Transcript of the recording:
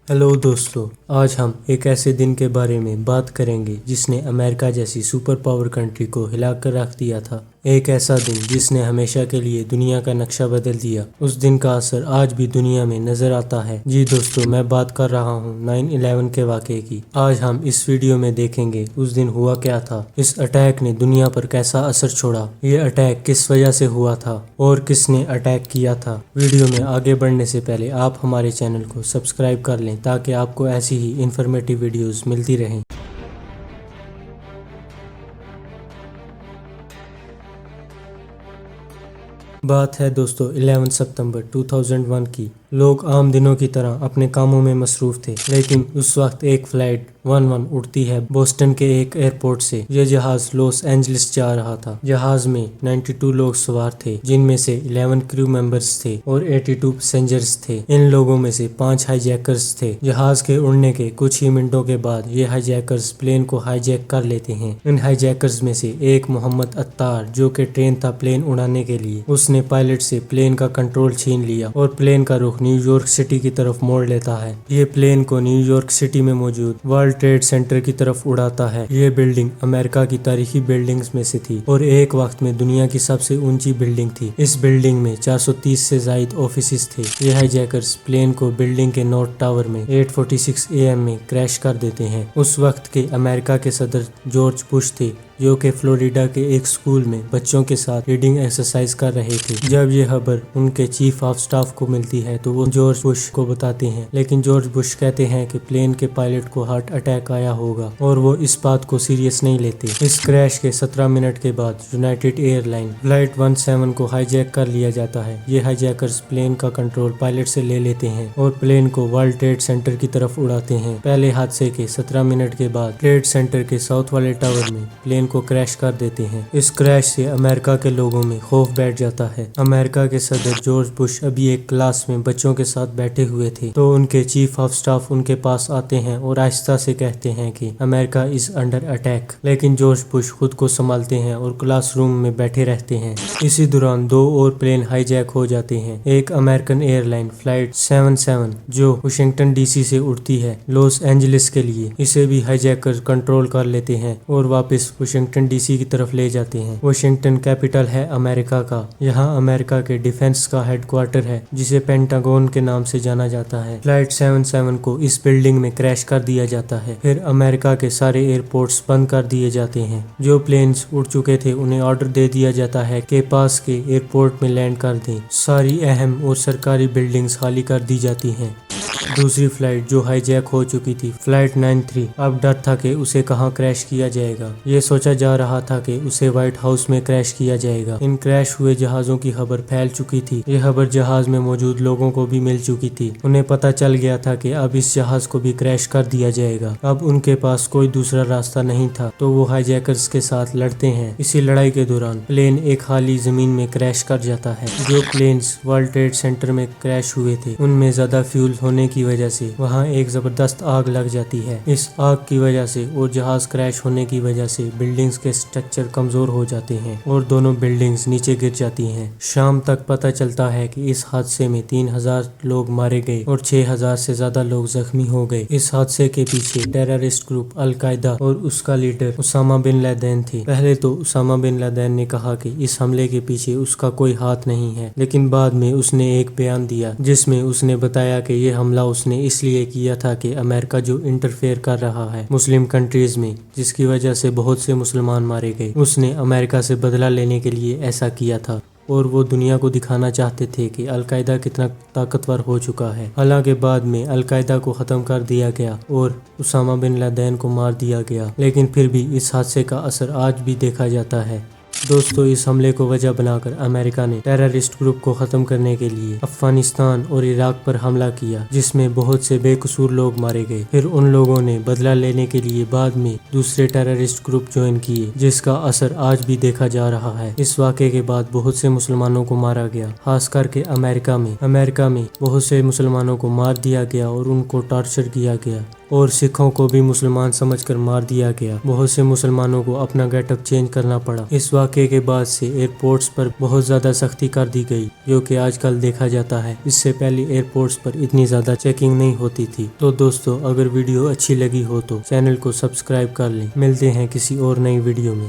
Hello दोस्तों, आज हम एक ऐसे दिन के बारे में बात करेंगे जिसने अमेरिका जैसी सुपर पावर कंट्री को हिलाकर रख दिया था। एक ऐसा दिन जिसने हमेशा के लिए दुनिया का नक्शा बदल दिया। उस दिन का असर आज भी दुनिया में नजर आता है। जी दोस्तों, मैं बात कर रहा हूँ 9/11 के वाक़े की। आज हम इस वीडियो में देखेंगे उस दिन हुआ क्या था, इस अटैक ने दुनिया पर कैसा असर छोड़ा, ये अटैक किस वजह से हुआ था और किसने अटैक किया था। वीडियो में आगे बढ़ने से पहले आप हमारे चैनल को सब्सक्राइब कर लें ताकि आपको ऐसी ही इंफॉर्मेटिव वीडियोस मिलती रहें। बात है दोस्तों 11 सितंबर 2001 की। लोग आम दिनों की तरह अपने कामों में मसरूफ थे, लेकिन उस वक्त एक फ्लाइट 11 उड़ती है बोस्टन के एक एयरपोर्ट से। यह जहाज लॉस एंजलिस जा रहा था। जहाज में 92 लोग सवार थे, जिनमें से 11 क्रू मेंबर्स थे और 82 पैसेंजर्स थे। इन लोगों में से 5 हाईजैकर्स थे। जहाज के उड़ने के कुछ ही मिनटों के बाद ये हाईजैकर्स प्लेन को हाईजैक कर लेते हैं। इन हाईजैकर्स में से एक मोहम्मद अत्तार, जो कि ट्रेन था प्लेन उड़ाने के लिए, उसने पायलट से प्लेन का कंट्रोल छीन लिया और प्लेन का रुख न्यूयॉर्क सिटी की तरफ मोड़ लेता है। ये प्लेन को न्यूयॉर्क सिटी में मौजूद वर्ल्ड ट्रेड सेंटर की तरफ उड़ाता है। ये बिल्डिंग अमेरिका की तारीखी बिल्डिंग्स में से थी और एक वक्त में दुनिया की सबसे ऊंची बिल्डिंग थी। इस बिल्डिंग में 430 से ज्यादा ऑफिस थे। ये हाईजैकर्स प्लेन को बिल्डिंग के नॉर्थ टावर में 8:46 AM में क्रैश कर देते हैं। उस वक्त के अमेरिका के सदर जॉर्ज बुश थे, जो कि फ्लोरिडा के एक स्कूल में बच्चों के साथ रीडिंग एक्सरसाइज कर रहे थे। जब ये खबर उनके चीफ ऑफ स्टाफ को मिलती है तो वो जॉर्ज बुश को बताते हैं, लेकिन जॉर्ज बुश कहते हैं कि प्लेन के पायलट को हार्ट अटैक आया होगा और वो इस बात को सीरियस नहीं लेते। इस क्रैश के 17 मिनट के बाद यूनाइटेड एयरलाइन फ्लाइट 17 को हाईजैक कर लिया जाता है। ये हाईजैकर्स प्लेन का कंट्रोल पायलट से ले लेते हैं और प्लेन को वर्ल्ड ट्रेड सेंटर की तरफ उड़ाते हैं। पहले हादसे के 17 मिनट के बाद ट्रेड सेंटर के साउथ वाले टावर में प्लेन को क्रैश कर देते हैं। इस क्रैश से अमेरिका के लोगों में खौफ बैठ जाता है। अमेरिका के सदर जॉर्ज बुश अभी एक क्लास में बच्चों के साथ बैठे हुए थे, तो उनके चीफ ऑफ स्टाफ उनके पास आते हैं और आहिस्ता से कहते हैं कि अमेरिका इज अंडर अटैक। लेकिन जॉर्ज बुश खुद को संभालते हैं और क्लासरूम में बैठे रहते हैं। इसी दौरान 2 और प्लेन हाईजैक हो जाते हैं। एक अमेरिकन एयरलाइन फ्लाइट 77 जो वाशिंगटन DC से उड़ती है लॉस एंजलिस के लिए, इसे भी हाईजैकर कंट्रोल कर लेते हैं और वापस वाशिंगटन DC की तरफ ले जाते हैं। वाशिंगटन कैपिटल है अमेरिका का। यहाँ अमेरिका के डिफेंस का हेडक्वार्टर है, जिसे पेंटागन के नाम से जाना जाता है। फ्लाइट 77 को इस बिल्डिंग में क्रैश कर दिया जाता है। फिर अमेरिका के सारे एयरपोर्ट्स बंद कर दिए जाते हैं। जो प्लेन्स उड़ चुके थे उन्हें ऑर्डर दे दिया जाता है कि पास के एयरपोर्ट में लैंड कर दें। सारी अहम और सरकारी बिल्डिंग्स खाली कर दी जाती हैं। दूसरी फ्लाइट जो हाईजैक हो चुकी थी, फ्लाइट 93, अब डर था कि उसे कहां क्रैश किया जाएगा। ये सोचा जा रहा था कि उसे व्हाइट हाउस में क्रैश किया जाएगा। इन क्रैश हुए जहाजों की खबर फैल चुकी थी। ये खबर जहाज में मौजूद लोगों को भी मिल चुकी थी। उन्हें पता चल गया था कि अब इस जहाज को भी क्रैश कर दिया जाएगा। अब उनके पास कोई दूसरा रास्ता नहीं था, तो वो हाईजैकर्स के साथ लड़ते हैं। इसी लड़ाई के दौरान प्लेन एक खाली जमीन में क्रैश कर जाता है। जो प्लेन्स वर्ल्ड ट्रेड सेंटर में क्रैश हुए थे उनमें ज्यादा फ्यूल होने की वजह से वहां एक जबरदस्त आग लग जाती है। इस आग की वजह से और जहाज क्रैश होने की वजह से बिल्डिंग्स के स्ट्रक्चर कमजोर हो जाते हैं और दोनों बिल्डिंग्स नीचे गिर जाती हैं। शाम तक पता चलता है कि इस हादसे में 3000 लोग मारे गए और 6000 से ज्यादा लोग जख्मी हो गए। इस हादसे के पीछे टेररिस्ट ग्रुप अल-कायदा और उसका लीडर उसामा बिन लादेन थे। पहले तो उसामा बिन लादेन ने कहा कि इस हमले के पीछे उसका कोई हाथ नहीं है, लेकिन बाद में उसने एक बयान दिया जिसमें उसने बताया कि यह हमला उसने इसलिए किया था कि अमेरिका जो इंटरफेयर कर रहा है मुस्लिम कंट्रीज में, जिसकी वजह से बहुत से मुसलमान मारे गए, उसने अमेरिका से बदला लेने के लिए ऐसा किया था और वो दुनिया को दिखाना चाहते थे कि अल-कायदा कितना ताकतवर हो चुका है। हालांकि बाद में अल-कायदा को ख़त्म कर दिया गया और उसामा बिन लादेन को मार दिया गया, लेकिन फिर भी इस हादसे का असर आज भी देखा जाता है। दोस्तों, इस हमले को वजह बनाकर अमेरिका ने टेररिस्ट ग्रुप को खत्म करने के लिए अफगानिस्तान और इराक पर हमला किया, जिसमें बहुत से बेकसूर लोग मारे गए। फिर उन लोगों ने बदला लेने के लिए बाद में दूसरे टेररिस्ट ग्रुप ज्वाइन किए, जिसका असर आज भी देखा जा रहा है। इस वाक़े के बाद बहुत से मुसलमानों को मारा गया, खास करके अमेरिका में बहुत से मुसलमानों को मार दिया गया और उनको टॉर्चर किया गया اور سکھوں کو بھی مسلمان سمجھ کر مار دیا گیا۔ بہت سے مسلمانوں کو اپنا گیٹ اپ چینج کرنا پڑا۔ اس واقعے کے بعد سے ایئرپورٹس پر بہت زیادہ سختی کر دی گئی، جو کہ آج کل دیکھا جاتا ہے۔ اس سے پہلے ایئرپورٹس پر اتنی زیادہ چیکنگ نہیں ہوتی تھی۔ تو دوستو، اگر ویڈیو اچھی لگی ہو تو چینل کو سبسکرائب کر لیں۔ ملتے ہیں کسی اور نئی ویڈیو میں۔